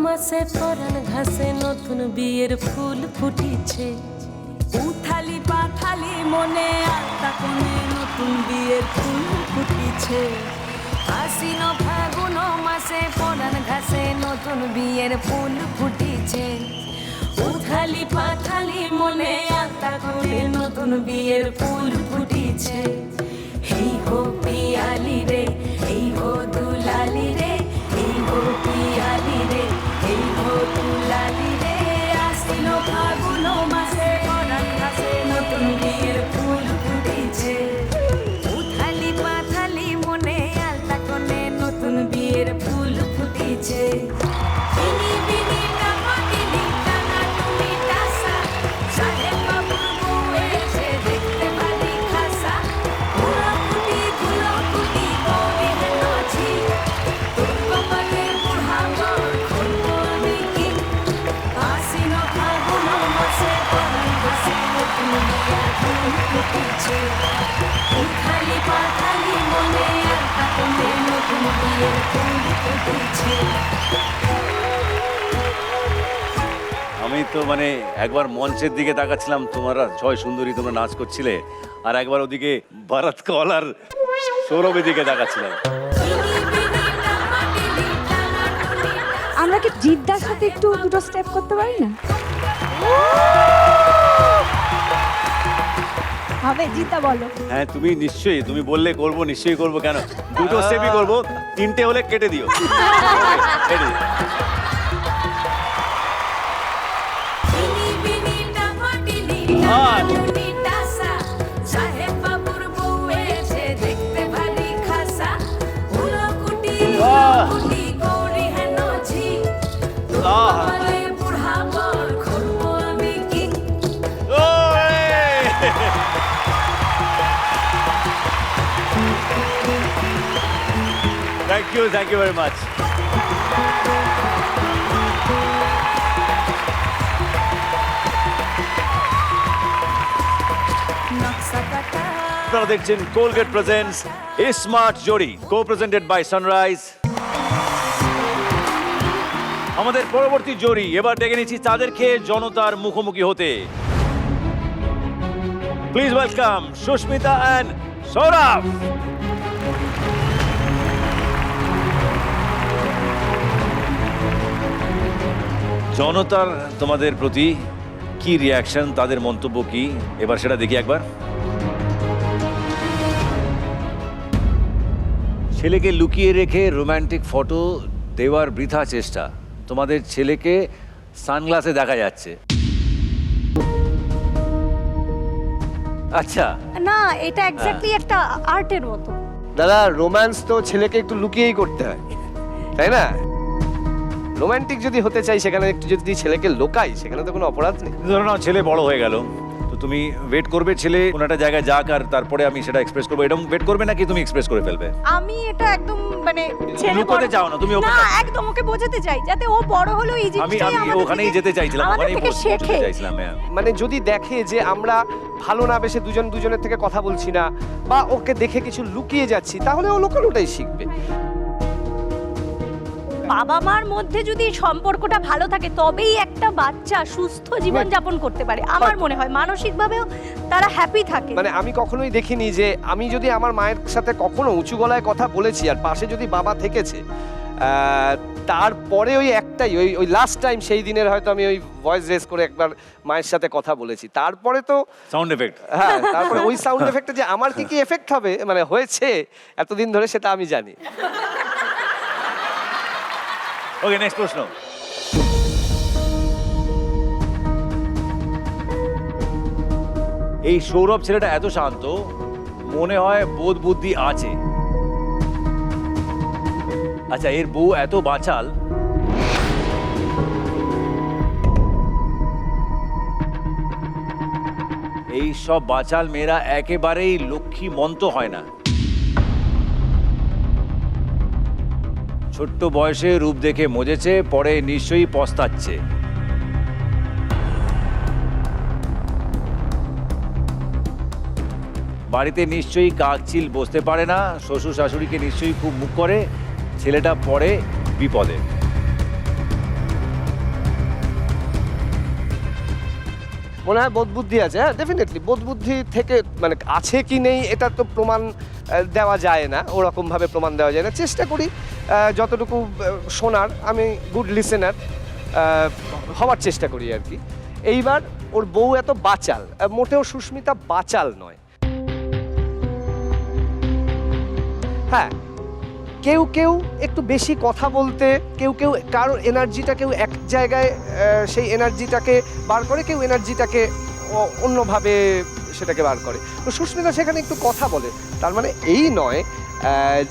মাসে পরান ঘাসে নতুন বিয়ের ফুল ফুটিছে, উথালি পাথালি মনে আলতা কোণে নতুন বিয়ের ফুল ফুটিছে। আশ্বিন ফাগুন মাসে পরান ঘাসে নতুন বিয়ের ফুল ফুটিছে, উথালি পাথালি মনে আলতা কোণে নতুন বিয়ের ফুল ফুটিছে। এই হো পিয়ালি রে, এই হো দুলালি রে, এই হো পিয়ালি রে, এই হো দুলালি রে। আশ্বিন ফাগুন মাসে পরান ঘাসে নতুন বিয়ের ফুল ফুটিছে, উথালি পাথালি মনে আলতা কোণে নতুন বিয়ের ফুল ফুটিছে। বিনি বিনি টাকা দিলি টানা টুনি টাসা, সাহেব বাবুর বউ এসে দেখতে ভারী খাসা। গুলো কুটি গৌরী হেন ঝি, তোর কপালে বুড়া বর খুলবো আমি কি। আশ্বিন ফাগুন মাসে পরান ঘাসে নতুন বিয়ের ফুল ফুটিছে, উথালি পাথালি মনে আলতা কোণে নতুন বিয়ের ফুল ফুটিছে। আমি তো মানে একবার মঞ্চের দিকে তাকাচ্ছিলাম, তোমরা ছয় সুন্দরী তোমরা নাচ করছিলে, আর একবার ওদিকে ভারত কল আর সৌরভের দিকে তাকাচ্ছিলাম। আমরা কি জিদ্দার সাথে একটু দুটো স্টেপ করতে পারি না? হবে জিদ্দা বলো। হ্যাঁ তুমি নিশ্চয়ই, তুমি বললে করবো, নিশ্চয়ই করবো। কেন, দুটো স্টেপই করবো, তিনটে হলে কেটে দিও। Ready? Thank you very much. আপনারা দেখছেন Colgate presents smart Jodi, co-presented by Sunrise. আমাদের পরবর্তী জোড়ি এবার ডেকে নিচ্ছি তাদেরকে জনতার মুখোমুখি হতে। Please welcome Sushmita and Sourav. জনতার তোমাদের প্রতি কি রিয়াকশন, তাদের মন্তব্য কি, এবার সেটা দেখি একবার। ছেলেকে লুকিয়ে রেখে রোমান্টিক ফটো দেওয়ার বৃথা চেষ্টা। তোমাদের ছেলেকে সানগ্লাসে দেখা যাচ্ছে। আচ্ছা না, এটা এক্স্যাক্টলি একটা আর্টের মতো। দাদা, রোম্যান্স তো ছেলেকে একটু লুকিয়েই করতে হয়, তাই না? রোমান্টিক যদি হতে চাই সেখানে একটু যদি ছেলেকে লোকাই, সেখানে তো কোনো অপরাধ নেই। ধরো না, ছেলে বড় হয়ে গেল, তো তুমি ওয়েট করবে ছেলে কোন একটা জায়গায় যাক আর তারপরে আমি সেটা এক্সপ্রেস করবো, এরকম ওয়েট করবে নাকি তুমি এক্সপ্রেস করে ফেলবে? আমি এটা একদম মানে লুকোতে চাও না তুমি? না, একদম ওকে বোঝাতে চাই যাতে ও বড় হলো এই জিনিসটাই আমি ওখানেই যেতে চাইছিলাম, ওখানেই যেতে চাইছিলাম। মানে যদি দেখে যে আমরা ভালো না বেশে দুজন দুজনের থেকে কথা বলছি না, বা ওকে দেখে কিছু লুকিয়ে যাচ্ছি, তাহলে ও লুকানোটাই শিখবে। বাবা মার মধ্যে যদি সম্পর্কটা ভালো থাকে তবেই একটা বাচ্চা সুস্থ জীবন যাপন করতে পারে। আমার মনে হয় মানসিকভাবেও তারা হ্যাপি থাকে। মানে আমি কখনোই দেখিনি যে আমি যদি আমার মায়ের সাথে কখনো উঁচু গলায় কথা বলেছি আর পাশে যদি বাবা থেকেছে, তারপরে ওই একটাই ওই লাস্ট টাইম সেই দিনের হয়তো আমি ওই ভয়েস রেজ করে একবার মায়ের সাথে কথা বলেছি, তারপরে তো সাউন্ড এফেক্ট। হ্যাঁ, তারপরে ওই সাউন্ড এফেক্টে যে আমার কি এফেক্ট হবে মানে হয়েছে এতদিন ধরে সেটা আমি জানি। ওকে, নেক্সট প্রশ্ন। এই সৌরভ ছেলেটা এত শান্ত, মনে হয় বোধ বুদ্ধি আছে। আচ্ছা, এর বউ এত বাচাল, এই সব বাচাল মেয়েরা একেবারেই লক্ষ্মী মন্ত হয় না। ছোট্ট বয়সে রূপ দেখে মজেছে, পরে নিশ্চয়ই পস্তাচ্ছে। বাড়িতে নিশ্চয়ই কাকচিল বসতে পারে না, শ্বশুর শাশুড়িকে নিশ্চয়ই খুব মুখ করে, ছেলেটা পড়ে বিপদে। মনে হয় বোধ বুদ্ধি আছে, হ্যাঁ ডেফিনেটলি বোধ বুদ্ধি থেকে মানে আছে কি নেই এটা তো প্রমাণ দেওয়া যায় না, ওরকমভাবে প্রমাণ দেওয়া যায় না। চেষ্টা করি যতটুকু শোনার, আমি গুড লিসেনার হওয়ার চেষ্টা করি আর কি। এইবার ওর বউ এত বাচাল, মোটেও সুস্মিতা বাচাল নয়। হ্যাঁ, কেউ কেউ একটু বেশি কথা বলতে, কেউ কেউ কারোর এনার্জিটা কেউ এক জায়গায় সেই এনার্জিটাকে বার করে, কেউ এনার্জিটাকে অন্যভাবে সেটাকে বার করে। তো সুস্মিতা সেখানে একটু কথা বলে, তার মানে এই নয়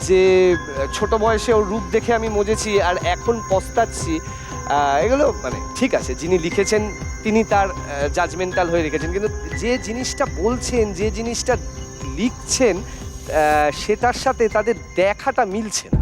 যে ছোট বয়সে ওর রূপ দেখে আমি মজেছি আর এখন পস্তাচ্ছি। এগুলো মানে ঠিক আছে, যিনি লিখেছেন তিনি তার জাজমেন্টাল হয়ে রেখেছেন, কিন্তু যে জিনিসটা বলছেন, যে জিনিসটা লিখছেন সেটার সাথে তাদের দেখাটা মিলছে না।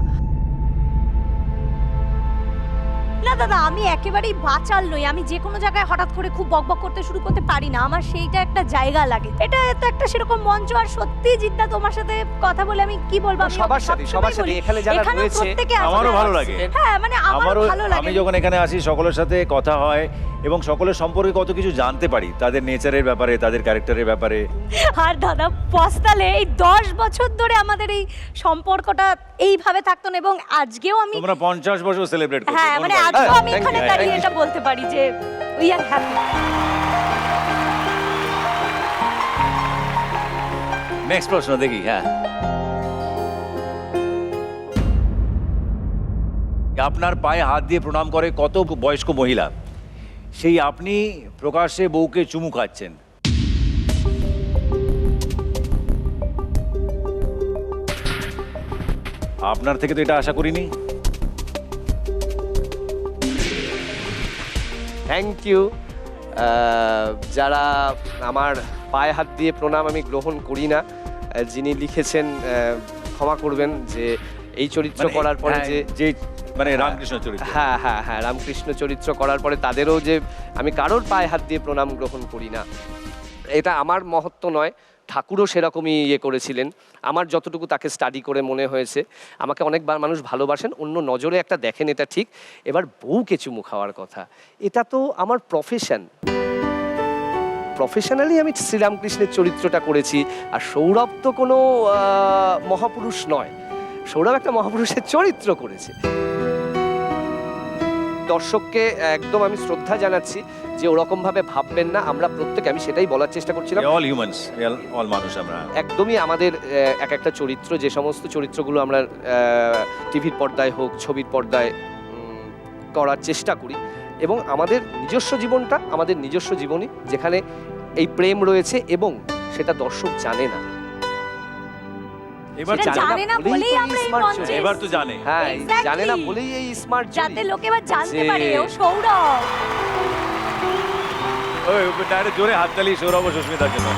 না দাদা, আমি একেবারেই বাচাল নই। আমি যে কোনো জায়গায় হঠাৎ করে খুব বকবক করতে শুরু করতে পারি না, আমার সেইটা একটা জায়গা লাগে। এটা তো একটা সেরকম মঞ্চ, আর সত্যি জিদ্দা তোমার সাথে কথা বলে আমি কি বলবো, আমি সবার সাথে এখানে যারা রয়েছে আমারও ভালো লাগে। হ্যাঁ মানে আমারও ভালো লাগে। আমি যখন এখানে আসি সকলের সাথে কথা হয় এবং সকলের সম্পর্কে কত কিছু জানতে পারি, তাদের নেচারের ব্যাপারে, তাদের ক্যারেক্টারের ব্যাপারে। আর দাদা পস্তালে এই 10 বছর ধরে আমাদের এই সম্পর্কটা এইভাবে থাকতো না, এবং আজকেও আমি তোমরা 50 বছর সেলিব্রেট করছো। হ্যাঁ মানে আজকেও আমি এখানে দাঁড়িয়ে এটা বলতে পারি যে উই আর হ্যাপি। নেক্সট প্রশ্ন দেখি। হ্যাঁ, আপনার পায়ে হাত দিয়ে প্রণাম করে কত বয়স্ক মহিলা, সেই আপনি প্রকাশ্যে বউকে চুমু খাচ্ছেন। আপনার থেকে তো এটা আশা করিনি। Thank you. যারা আমার পায়ে হাত দিয়ে প্রণাম আমি গ্রহণ করি না, যিনি লিখেছেন ক্ষমা করবেন, যে এই চরিত্র করার পরে যে মানে রামকৃষ্ণ চরিত্র, হ্যাঁ হ্যাঁ হ্যাঁ রামকৃষ্ণ চরিত্র করার পরে তাদেরও যে আমি কারোর পায়ে হাত দিয়ে প্রণাম গ্রহণ করি না, এটা আমার মহত্ব নয়। ঠাকুরও সেরকমই ইয়ে করেছিলেন। আমার যতটুকু তাকে স্টাডি করে মনে হয়েছে, আমাকে অনেকবার মানুষ ভালোবাসেন, অন্য নজরে একটা দেখেন, এটা ঠিক। এবার বউকে চুমু খাওয়ার কথা, এটা তো আমার প্রফেশন, প্রফেশনালি আমি শ্রীরামকৃষ্ণের চরিত্রটা করেছি। আর সৌরভ তো কোনো মহাপুরুষ নয়, সৌরভ একটা মহাপুরুষের চরিত্র করেছে। দর্শককে একদম আমি শ্রদ্ধা জানাচ্ছি যে ওরকম ভাবে ভাববেন না, আমরা প্রত্যেকে, আমি সেটাই বলার চেষ্টা করছিলাম, অল হিউম্যানস, অল মানুষ আমরা। একদমই আমাদের এক একটা চরিত্র, যে সমস্ত চরিত্রগুলো আমরা টিভির পর্দায় হোক, ছবির পর্দায় করার চেষ্টা করি, এবং আমাদের নিজস্ব জীবনটা আমাদের নিজস্ব জীবনই, যেখানে এই প্রেম রয়েছে এবং সেটা দর্শক জানে না। এবার জানে না বলেই আমরা এই মঞ্চে, এবার তো জানে। হ্যাঁ, জানে না বলেই এই স্মার্ট, যাতে লোক এবার জানতে পারে ও সৌরভ। ওই ডাইরেক্ট জোরে হাততালি সৌরভ ও সুস্মিতার জন্য।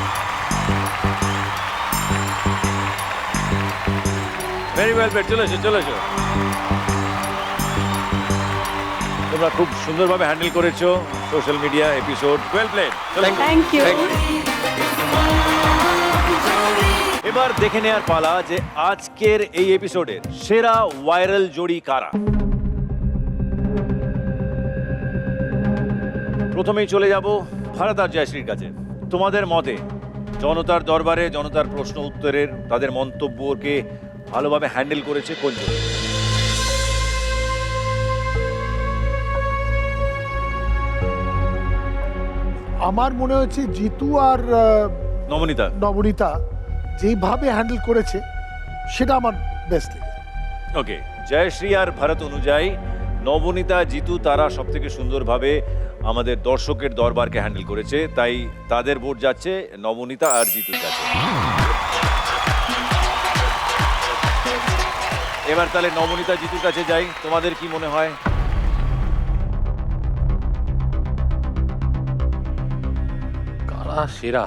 Very well played. চলে এসো, চলে এসো। তোমরা খুব সুন্দরভাবে হ্যান্ডেল করেছো social media episode. Well played. Thank you. এবার দেখে নেওয়ার পালা যে আজকের এই এপিসোডের সেরা ভাইরাল জোড়ি কারা। প্রথমেই চলে যাব ভারত আর জয়শ্রীর কাছে। তোমাদের মতে জনতার দরবারে জনতার প্রশ্ন উত্তরের তাদের মন্তব্যকে ভালোভাবে হ্যান্ডেল করেছে কোন জোড়ি? আমার মনে হচ্ছে জিতু আর নবনীতা নবনীতা যেইভাবে হ্যান্ডেল করেছে সেটা আমার বেস্ট লেগেছে। ওকে, জয়শ্রী আর ভারত অনুযায়ী নবনীতা জিতু তারা সব থেকে সুন্দরভাবে আমাদের দর্শকের দরবারকে হ্যান্ডেল করেছে, তাই তাদের ভোট যাচ্ছে নবনীতা আর জিতুর কাছে। এবার তাহলে নবনীতা জিতুর কাছে যাই, তোমাদের কি মনে হয়? কারা সেরা?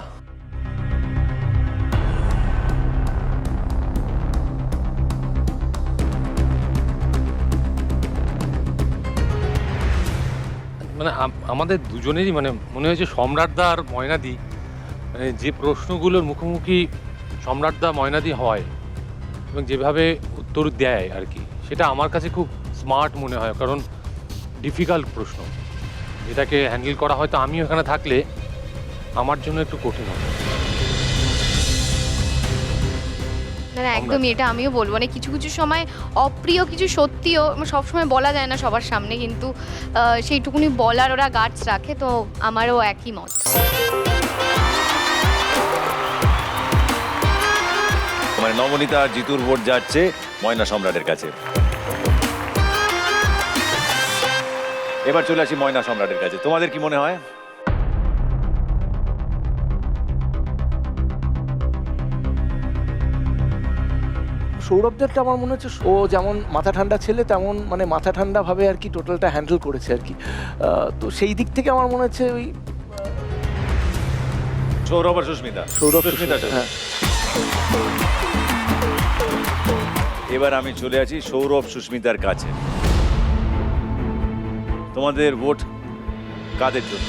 মানে আমাদের দুজনেরই মানে মনে হয়েছে সম্রাটদা আর ময়নাদি, মানে যে প্রশ্নগুলোর মুখোমুখি সম্রাটদা ময়নাদি হয় এবং যেভাবে উত্তর দেয় আর কি, সেটা আমার কাছে খুব স্মার্ট মনে হয়, কারণ ডিফিকাল্ট প্রশ্ন যেটাকে হ্যান্ডেল করা হয়তো আমি ওখানে থাকলে আমার জন্য একটু কঠিন হবে। না না, একদমই, এটা আমিও বলবো, মানে কিছু কিছু সময় অপ্রিয় কিছু সত্যিও সবসময় বলা যায় না সবার সামনে, কিন্তু সেইটুকুনি বলার ওরা গার্ডস রাখে, তো আমারও একই মত। মানে নবনীতা আর জিতুর ভোট যাচ্ছে ময়না সম্রাটের কাছে। এবার চলে আসি ময়না সম্রাটের কাছে, তোমাদের কি মনে হয়? সৌরভদেরটা আমার মনে হচ্ছে ও যেমন মাথা ঠান্ডা ছেলে, তেমন মানে মাথা ঠান্ডা ভাবে আর কি টোটালটা হ্যান্ডেল করেছে আর কি। তো সেই দিক থেকে আমার মনে হচ্ছে ওই সৌরভ আর সুস্মিতা। সুস্মিতা, হ্যাঁ। এবার আমি চলে আসি সৌরভ সুস্মিতার কাছে, তোমাদের ভোট কাদের জন্য?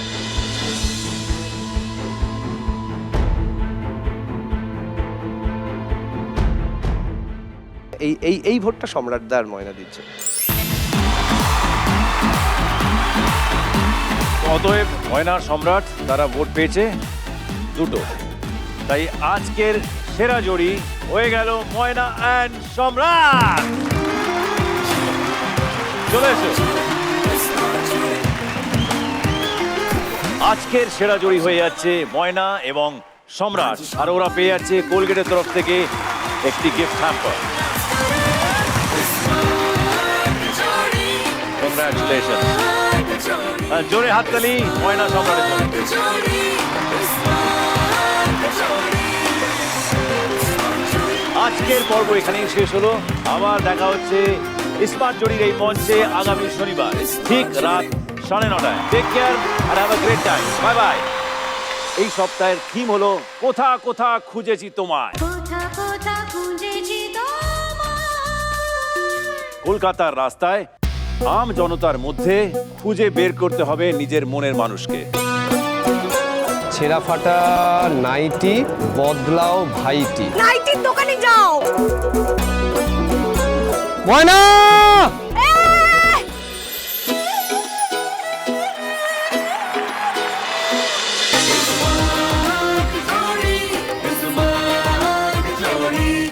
এই ভোটটা সম্রাটদা আর ময়না দিচ্ছে। অতএব ময়না সম্রাট তারা ভোট পেয়েছে দুটো, তাই আজকের সেরা জুরি হয়ে গেল ময়না অ্যান্ড সম্রাট। চলে এসো। আজকের সেরা জুরি হয়ে যাচ্ছে ময়না এবং সম্রাট, আর ওরা পেয়ে যাচ্ছে কোলগেটের তরফ থেকে একটি গিফট হ্যাম্পার। কংগ্রাচুলেশন, জোরে হাততালি ময়না সম্রাটের জন্য। আজকের পর্ব এখানেই শেষ হলো, আবার দেখা হচ্ছে স্মার্ট জুরির এই মঞ্চে আগামী শনিবার ঠিক রাত 9:30। টেক কেয়ার আর have a great time, bye bye. এই সপ্তাহের থিম হলো কোথা কোথা খুঁজেছি তোমায়। কলকাতার রাস্তায় আম জনতার মধ্যে খুঁজে বের করতে হবে নিজের মনের মানুষকে। ছেঁড়া ফাটা নাইটি বদলাও ভাইটি। নাইটির দোকানে যাও। ময়না